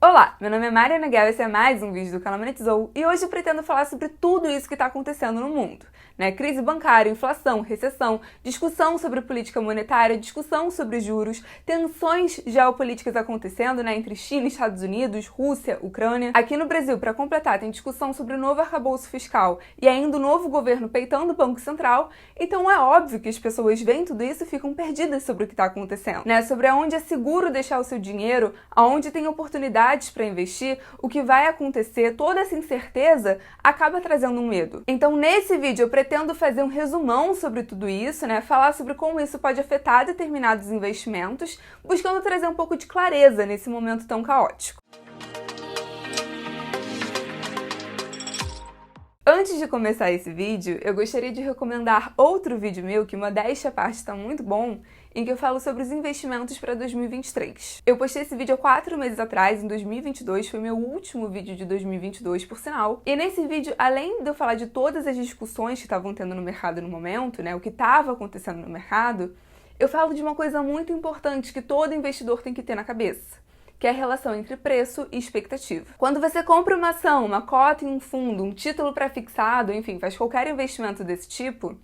Olá, meu nome é Mariana Guel e esse é mais um vídeo do canal Monetizou e hoje eu pretendo falar sobre tudo isso que está acontecendo no mundo. Crise bancária, inflação, recessão, discussão sobre política monetária, discussão sobre juros, tensões geopolíticas acontecendo entre China, Estados Unidos, Rússia, Ucrânia. Aqui no Brasil, para completar, tem discussão sobre o novo arcabouço fiscal e ainda o novo governo peitando o Banco Central. Então é óbvio que as pessoas veem tudo isso e ficam perdidas sobre o que está acontecendo. Sobre aonde é seguro deixar o seu dinheiro, aonde tem oportunidades para investir, o que vai acontecer, toda essa incerteza acaba trazendo um medo. Então nesse vídeo eu pretendo fazer um resumão sobre tudo isso, falar sobre como isso pode afetar determinados investimentos, buscando trazer um pouco de clareza nesse momento tão caótico. Antes de começar esse vídeo, eu gostaria de recomendar outro vídeo meu, que modéstia à parte está muito bom, em que eu falo sobre os investimentos para 2023. Eu postei esse vídeo há 4 meses atrás, em 2022, foi meu último vídeo de 2022, por sinal. E nesse vídeo, além de eu falar de todas as discussões que estavam tendo no mercado no momento, o que estava acontecendo no mercado, eu falo de uma coisa muito importante que todo investidor tem que ter na cabeça, que é a relação entre preço e expectativa. Quando você compra uma ação, uma cota em um fundo, um título pré-fixado, enfim, faz qualquer investimento desse tipo,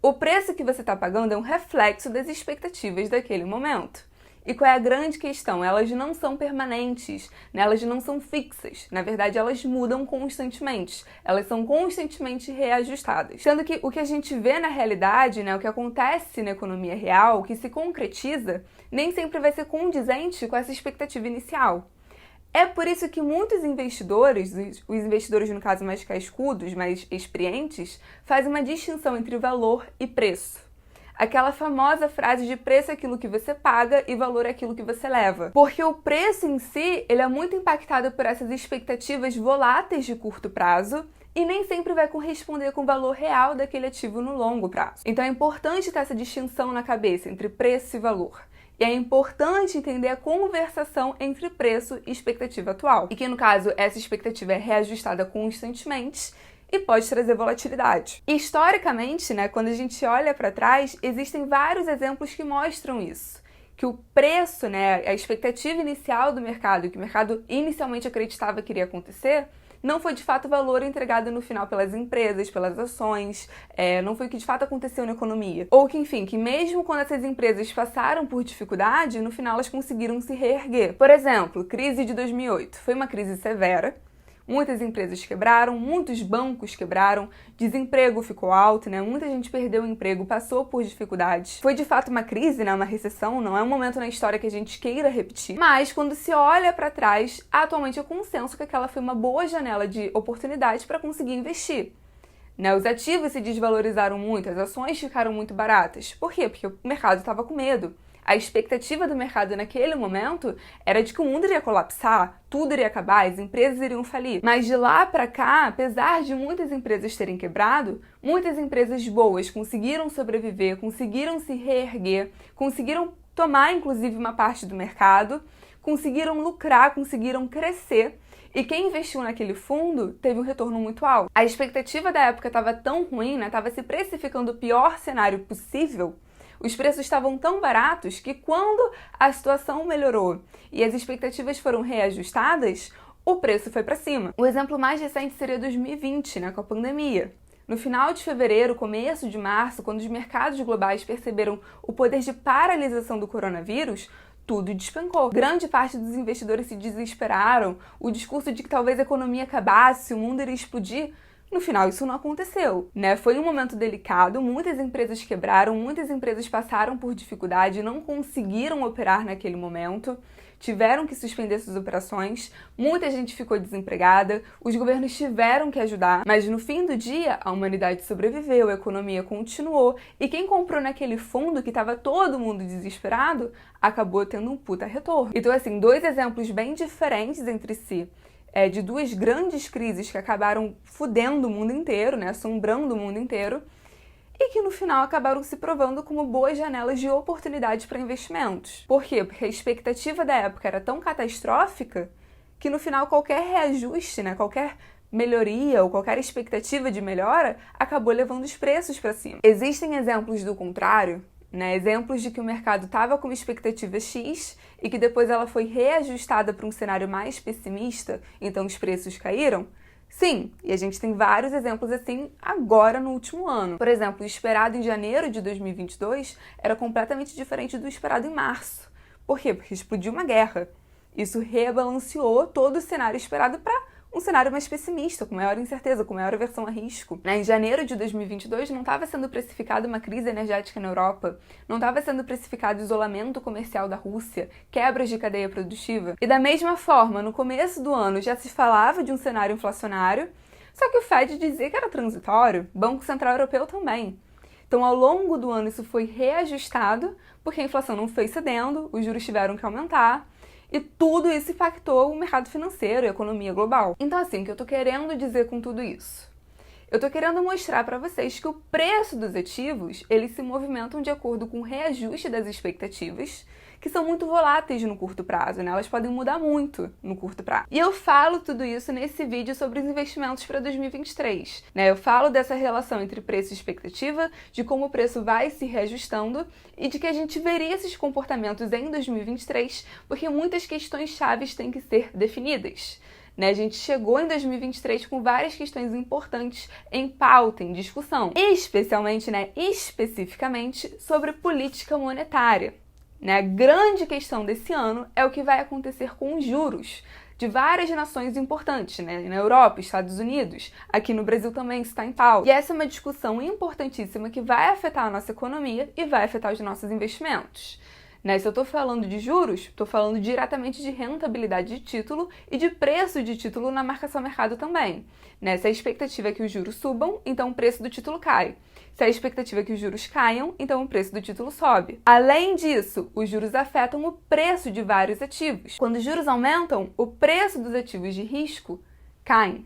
o preço que você está pagando é um reflexo das expectativas daquele momento. E qual é a grande questão? Elas não são permanentes, elas não são fixas. Na verdade, elas mudam constantemente. Elas são constantemente reajustadas. Sendo que o que a gente vê na realidade, o que acontece na economia real, o que se concretiza, nem sempre vai ser condizente com essa expectativa inicial. É por isso que muitos investidores, os investidores no caso mais cascudos, mais experientes, fazem uma distinção entre valor e preço. Aquela famosa frase de preço é aquilo que você paga e valor é aquilo que você leva. Porque o preço em si, ele é muito impactado por essas expectativas voláteis de curto prazo e nem sempre vai corresponder com o valor real daquele ativo no longo prazo. Então é importante ter essa distinção na cabeça entre preço e valor. E é importante entender a conversação entre preço e expectativa atual. E que, no caso, essa expectativa é reajustada constantemente e pode trazer volatilidade. Historicamente, quando a gente olha para trás, existem vários exemplos que mostram isso. Que o preço, a expectativa inicial do mercado, que o mercado inicialmente acreditava que iria acontecer, não foi de fato o valor entregado no final pelas empresas, pelas ações, não foi o que de fato aconteceu na economia. Ou que, enfim, que mesmo quando essas empresas passaram por dificuldade, no final elas conseguiram se reerguer. Por exemplo, crise de 2008. Foi uma crise severa. Muitas empresas quebraram, muitos bancos quebraram, desemprego ficou alto, muita gente perdeu o emprego, passou por dificuldades. Foi de fato uma crise, uma recessão, não é um momento na história que a gente queira repetir. Mas quando se olha para trás, atualmente é consenso que aquela foi uma boa janela de oportunidade para conseguir investir. Os ativos se desvalorizaram muito, as ações ficaram muito baratas. Por quê? Porque o mercado estava com medo. A expectativa do mercado naquele momento era de que o mundo iria colapsar, tudo iria acabar, as empresas iriam falir. Mas de lá para cá, apesar de muitas empresas terem quebrado, muitas empresas boas conseguiram sobreviver, conseguiram se reerguer, conseguiram tomar inclusive uma parte do mercado, conseguiram lucrar, conseguiram crescer. E quem investiu naquele fundo teve um retorno muito alto. A expectativa da época estava tão ruim, estava se precificando o pior cenário possível. Os preços estavam tão baratos que quando a situação melhorou e as expectativas foram reajustadas, o preço foi para cima. O exemplo mais recente seria 2020, com a pandemia. No final de fevereiro, começo de março, quando os mercados globais perceberam o poder de paralisação do coronavírus, tudo despencou. Grande parte dos investidores se desesperaram, o discurso de que talvez a economia acabasse, o mundo iria explodir. No final, isso não aconteceu, Foi um momento delicado, muitas empresas quebraram, muitas empresas passaram por dificuldade, não conseguiram operar naquele momento, tiveram que suspender suas operações, muita gente ficou desempregada, os governos tiveram que ajudar, mas no fim do dia, a humanidade sobreviveu, a economia continuou, e quem comprou naquele fundo que estava todo mundo desesperado, acabou tendo um puta retorno. Então, assim, 2 exemplos bem diferentes entre si, de 2 grandes crises que acabaram fudendo o mundo inteiro, assombrando o mundo inteiro, e que no final acabaram se provando como boas janelas de oportunidade para investimentos. Por quê? Porque a expectativa da época era tão catastrófica que no final qualquer reajuste, qualquer melhoria ou qualquer expectativa de melhora acabou levando os preços para cima. Existem exemplos do contrário? né? Exemplos de que o mercado estava com uma expectativa X e que depois ela foi reajustada para um cenário mais pessimista, então os preços caíram? Sim, e a gente tem vários exemplos assim agora no último ano. Por exemplo, o esperado em janeiro de 2022 era completamente diferente do esperado em março. Por quê? Porque explodiu uma guerra. Isso rebalanceou todo o cenário esperado para um cenário mais pessimista, com maior incerteza, com maior aversão a risco. Em janeiro de 2022 não estava sendo precificada uma crise energética na Europa, não estava sendo precificado isolamento comercial da Rússia, quebras de cadeia produtiva. E da mesma forma, no começo do ano já se falava de um cenário inflacionário, só que o Fed dizia que era transitório, o Banco Central Europeu também. Então, ao longo do ano, isso foi reajustado, porque a inflação não foi cedendo, os juros tiveram que aumentar, e tudo isso impactou o mercado financeiro e a economia global. Então, assim, o que eu tô querendo dizer com tudo isso? Eu tô querendo mostrar para vocês que o preço dos ativos, eles se movimentam de acordo com o reajuste das expectativas, que são muito voláteis no curto prazo, né? Elas podem mudar muito no curto prazo. E eu falo tudo isso nesse vídeo sobre os investimentos para 2023, né? Eu falo dessa relação entre preço e expectativa, de como o preço vai se reajustando e de que a gente veria esses comportamentos em 2023, porque muitas questões chaves têm que ser definidas. Né, a gente chegou em 2023 com várias questões importantes em pauta, em discussão, especificamente sobre política monetária. Né? A grande questão desse ano é o que vai acontecer com os juros de várias nações importantes, né? Na Europa, Estados Unidos, aqui no Brasil também está em pauta. E essa é uma discussão importantíssima que vai afetar a nossa economia e vai afetar os nossos investimentos. Né? Se eu estou falando de juros, estou falando diretamente de rentabilidade de título e de preço de título na marcação mercado também. Né? Se a expectativa é que os juros subam, então o preço do título cai. Se a expectativa é que os juros caiam, então o preço do título sobe. Além disso, os juros afetam o preço de vários ativos. Quando os juros aumentam, o preço dos ativos de risco cai.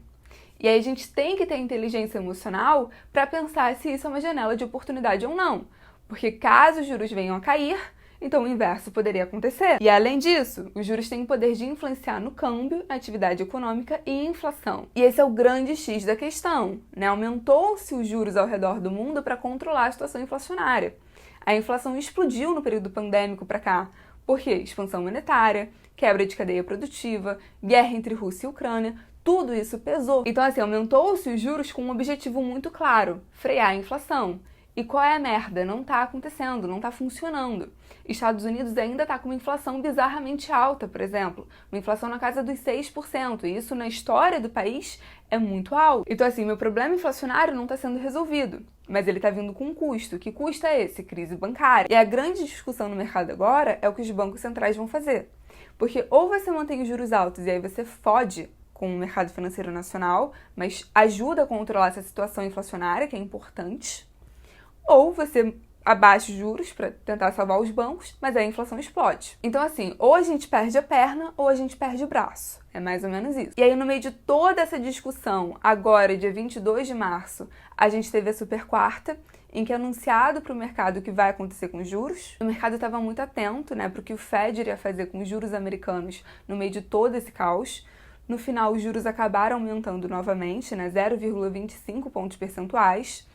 E aí a gente tem que ter inteligência emocional para pensar se isso é uma janela de oportunidade ou não. Porque caso os juros venham a cair, então o inverso poderia acontecer. E além disso, os juros têm o poder de influenciar no câmbio, na atividade econômica e inflação. E esse é o grande X da questão, né? Aumentou-se os juros ao redor do mundo para controlar a situação inflacionária. A inflação explodiu no período pandêmico para cá. Por quê? Expansão monetária, quebra de cadeia produtiva, guerra entre Rússia e Ucrânia, tudo isso pesou. Então, assim, aumentou-se os juros com um objetivo muito claro: frear a inflação. E qual é a merda? Não tá acontecendo, não tá funcionando. Estados Unidos ainda tá com uma inflação bizarramente alta, por exemplo. Uma inflação na casa dos 6%. E isso na história do país é muito alto. Então, assim, meu problema inflacionário não tá sendo resolvido. Mas ele tá vindo com um custo. Que custo é esse? Crise bancária. E a grande discussão no mercado agora é o que os bancos centrais vão fazer. Porque ou você mantém os juros altos e aí você fode com o mercado financeiro nacional, mas ajuda a controlar essa situação inflacionária, que é importante, ou você abaixa os juros para tentar salvar os bancos, mas aí a inflação explode. Então, assim, ou a gente perde a perna ou a gente perde o braço. É mais ou menos isso. E aí, no meio de toda essa discussão, agora, dia 22 de março, a gente teve a super quarta, em que é anunciado para o mercado o que vai acontecer com os juros. O mercado estava muito atento, né, para o que o Fed iria fazer com os juros americanos no meio de todo esse caos. No final, os juros acabaram aumentando novamente, né, 0,25 pontos percentuais.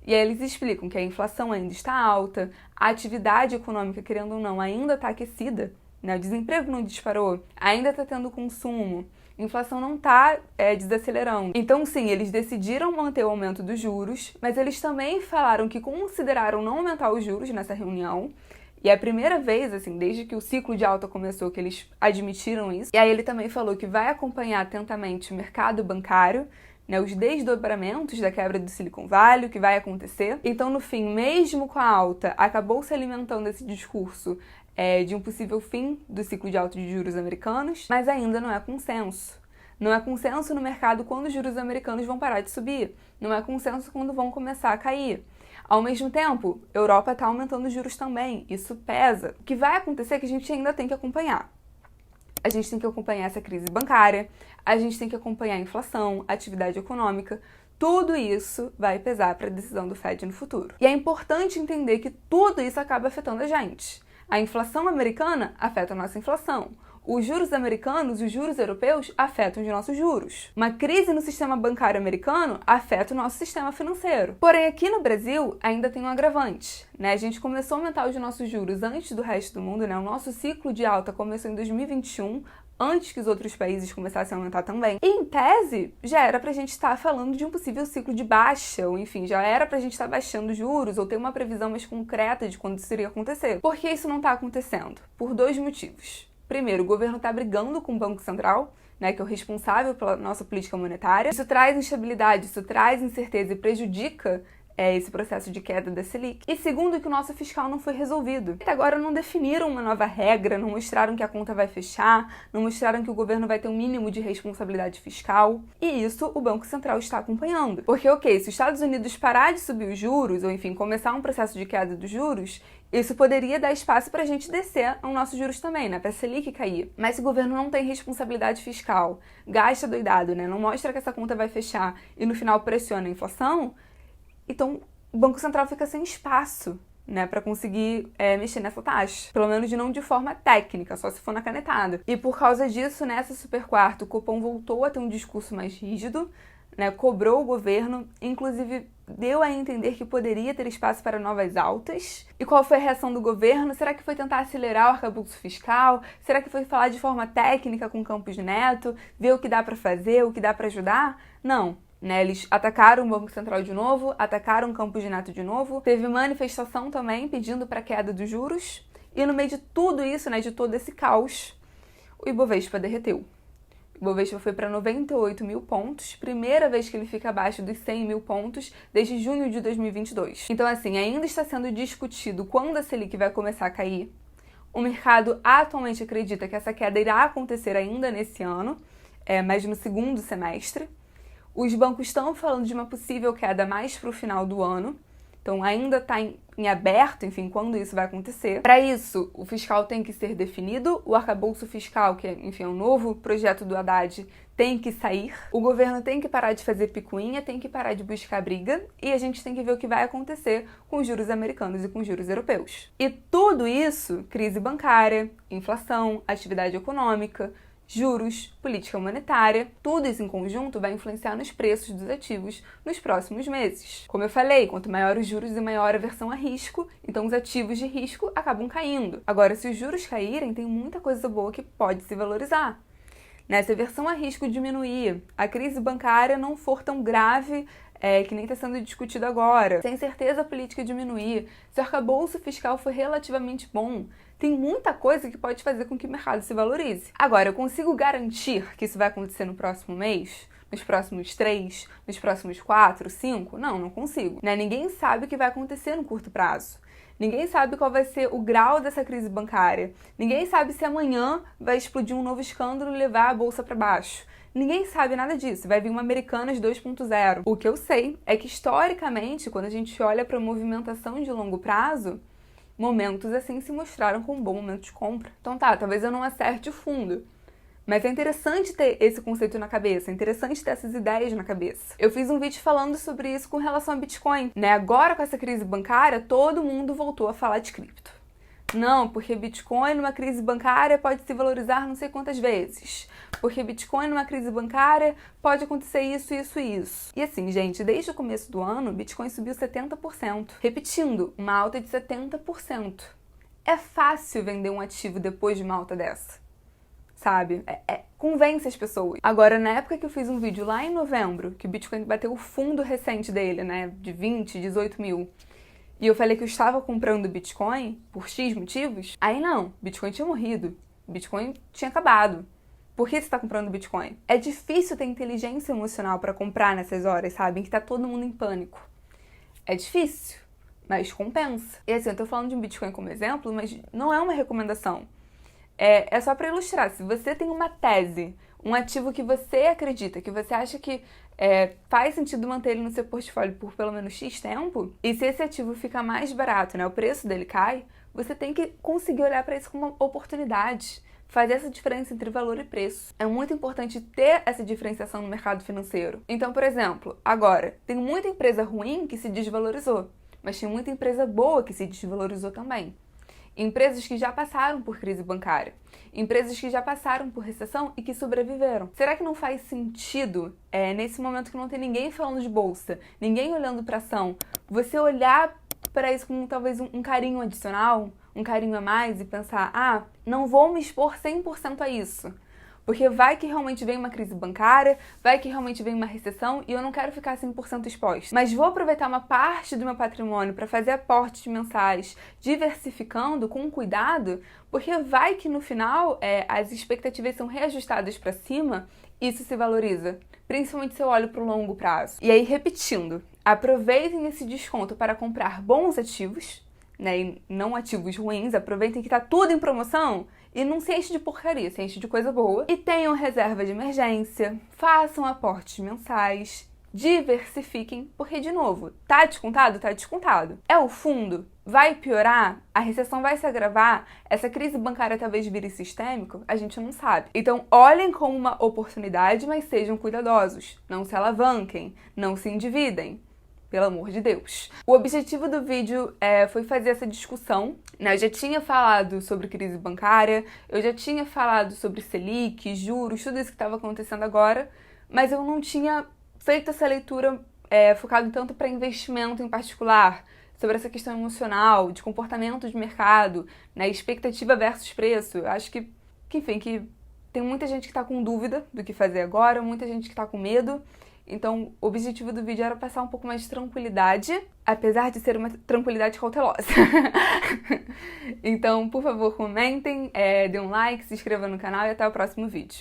E aí eles explicam que a inflação ainda está alta, a atividade econômica, querendo ou não, ainda está aquecida, né? O desemprego não disparou, ainda está tendo consumo, a inflação não está desacelerando. Então, sim, eles decidiram manter o aumento dos juros, mas eles também falaram que consideraram não aumentar os juros nessa reunião. E é a primeira vez, assim, desde que o ciclo de alta começou, que eles admitiram isso. E aí ele também falou que vai acompanhar atentamente o mercado bancário, né, os desdobramentos da quebra do Silicon Valley, o que vai acontecer. Então, no fim, mesmo com a alta, acabou se alimentando esse discurso de um possível fim do ciclo de alta de juros americanos, mas ainda não é consenso. Não é consenso no mercado quando os juros americanos vão parar de subir. Não é consenso quando vão começar a cair. Ao mesmo tempo, a Europa está aumentando os juros também. Isso pesa. O que vai acontecer é que a gente ainda tem que acompanhar. A gente tem que acompanhar essa crise bancária, a gente tem que acompanhar a inflação, a atividade econômica. Tudo isso vai pesar para a decisão do Fed no futuro. E é importante entender que tudo isso acaba afetando a gente. A inflação americana afeta a nossa inflação. Os juros americanos, os juros europeus, afetam os nossos juros. Uma crise no sistema bancário americano afeta o nosso sistema financeiro. Porém, aqui no Brasil, ainda tem um agravante, né? A gente começou a aumentar os nossos juros antes do resto do mundo, né? O nosso ciclo de alta começou em 2021, antes que os outros países começassem a aumentar também. E, em tese, já era pra gente estar falando de um possível ciclo de baixa, ou enfim, já era pra gente estar baixando juros, ou ter uma previsão mais concreta de quando isso iria acontecer. Por que isso não tá acontecendo? Por dois motivos. Primeiro, o governo está brigando com o Banco Central, né, que é o responsável pela nossa política monetária. Isso traz instabilidade, isso traz incerteza e prejudica esse processo de queda da Selic. E segundo, que o nosso fiscal não foi resolvido. Até agora não definiram uma nova regra, não mostraram que a conta vai fechar, não mostraram que o governo vai ter um mínimo de responsabilidade fiscal. E isso o Banco Central está acompanhando. Porque, ok, se os Estados Unidos parar de subir os juros, ou enfim, começar um processo de queda dos juros, isso poderia dar espaço para a gente descer os nossos juros também, né? Para a Selic cair. Mas se o governo não tem responsabilidade fiscal, gasta doidado, né? Não mostra que essa conta vai fechar e no final pressiona a inflação, então o Banco Central fica sem espaço, né, para conseguir mexer nessa taxa. Pelo menos não de forma técnica, só se for na canetada. E por causa disso, nessa super quarta, o Copom voltou a ter um discurso mais rígido, né, cobrou o governo, inclusive deu a entender que poderia ter espaço para novas altas. E qual foi a reação do governo? Será que foi tentar acelerar o arcabouço fiscal? Será que foi falar de forma técnica com Campos Neto, ver o que dá para fazer, o que dá para ajudar? Não. Né, eles atacaram o Banco Central de novo, atacaram o Campos Neto de novo, teve manifestação também pedindo para a queda dos juros, e no meio de tudo isso, né, de todo esse caos, o Ibovespa derreteu. O Ibovespa foi para 98 mil pontos, primeira vez que ele fica abaixo dos 100 mil pontos desde junho de 2022. Então, assim, ainda está sendo discutido quando a Selic vai começar a cair. O mercado atualmente acredita que essa queda irá acontecer ainda nesse ano, mas no segundo semestre. Os bancos estão falando de uma possível queda mais para o final do ano, então ainda está em aberto, enfim, quando isso vai acontecer. Para isso, o fiscal tem que ser definido, o arcabouço fiscal, que enfim, é um novo projeto do Haddad, tem que sair, o governo tem que parar de fazer picuinha, tem que parar de buscar briga, e a gente tem que ver o que vai acontecer com os juros americanos e com os juros europeus. E tudo isso, crise bancária, inflação, atividade econômica, juros, política monetária, tudo isso em conjunto vai influenciar nos preços dos ativos nos próximos meses. Como eu falei, quanto maior os juros e maior a aversão a risco, então os ativos de risco acabam caindo. Agora, se os juros caírem, tem muita coisa boa que pode se valorizar. Se a aversão a risco diminuir, a crise bancária não for tão grave, que nem está sendo discutido agora, se a incerteza política diminuir, se o arcabouço fiscal for relativamente bom, tem muita coisa que pode fazer com que o mercado se valorize. Agora, eu consigo garantir que isso vai acontecer no próximo mês? Nos próximos 3? Nos próximos 4, 5? Não consigo. Ninguém sabe o que vai acontecer no curto prazo. Ninguém sabe qual vai ser o grau dessa crise bancária. Ninguém sabe se amanhã vai explodir um novo escândalo e levar a bolsa para baixo. Ninguém sabe nada disso, vai vir uma Americanas 2.0. O que eu sei é que, historicamente, quando a gente olha para a movimentação de longo prazo, momentos assim se mostraram como um bom momento de compra. Então talvez eu não acerte o fundo, mas é interessante ter esse conceito na cabeça, é interessante ter essas ideias na cabeça. Eu fiz um vídeo falando sobre isso com relação a Bitcoin, Agora, com essa crise bancária, todo mundo voltou a falar de cripto. Não, porque Bitcoin numa crise bancária pode se valorizar não sei quantas vezes. Porque Bitcoin numa crise bancária pode acontecer isso, isso e isso. E assim, gente, desde o começo do ano, Bitcoin subiu 70%. Repetindo, uma alta de 70%. É fácil vender um ativo depois de uma alta dessa, sabe? Convence as pessoas. Agora, na época que eu fiz um vídeo lá em novembro, que o Bitcoin bateu o fundo recente dele, de 20, 18 mil, e eu falei que eu estava comprando Bitcoin por X motivos, aí não, Bitcoin tinha morrido, Bitcoin tinha acabado. Por que você está comprando Bitcoin? É difícil ter inteligência emocional para comprar nessas horas, sabe? Em que tá todo mundo em pânico. É difícil, mas compensa. E assim, eu tô falando de um Bitcoin como exemplo, mas não é uma recomendação. É só para ilustrar. Se você tem uma tese, um ativo que você acredita, que você acha que faz sentido manter ele no seu portfólio por pelo menos X tempo, e se esse ativo fica mais barato, o preço dele cai, você tem que conseguir olhar para isso como uma oportunidade, fazer essa diferença entre valor e preço. É muito importante ter essa diferenciação no mercado financeiro. Então, por exemplo, agora, tem muita empresa ruim que se desvalorizou, mas tem muita empresa boa que se desvalorizou também. empresas que já passaram por crise bancária, empresas que já passaram por recessão e que sobreviveram. Será que não faz sentido, nesse momento que não tem ninguém falando de bolsa, ninguém olhando para ação, você olhar para isso com talvez um carinho adicional, um carinho a mais e pensar, não vou me expor 100% a isso. Porque vai que realmente vem uma crise bancária, vai que realmente vem uma recessão e eu não quero ficar 100% exposta. Mas vou aproveitar uma parte do meu patrimônio para fazer aportes mensais, diversificando com cuidado, porque vai que no final as expectativas são reajustadas para cima e isso se valoriza. Principalmente se eu olho para o longo prazo. E aí, repetindo, aproveitem esse desconto para comprar bons ativos, e não ativos ruins, aproveitem que está tudo em promoção e não se enche de porcaria, se enche de coisa boa. E tenham reserva de emergência, façam aportes mensais, diversifiquem, porque, de novo, tá descontado? Tá descontado. É o fundo? Vai piorar? A recessão vai se agravar? Essa crise bancária talvez vire sistêmico? A gente não sabe. Então, olhem como uma oportunidade, mas sejam cuidadosos. Não se alavanquem, não se endividem. Pelo amor de Deus. O objetivo do vídeo foi fazer essa discussão, Eu já tinha falado sobre crise bancária, eu já tinha falado sobre Selic, juros, tudo isso que estava acontecendo agora, mas eu não tinha feito essa leitura focada tanto para investimento em particular, sobre essa questão emocional, de comportamento de mercado, expectativa versus preço. Eu acho que tem muita gente que está com dúvida do que fazer agora, muita gente que está com medo. Então, o objetivo do vídeo era passar um pouco mais de tranquilidade, apesar de ser uma tranquilidade cautelosa. Então, por favor, comentem, dê um like, se inscreva no canal e até o próximo vídeo.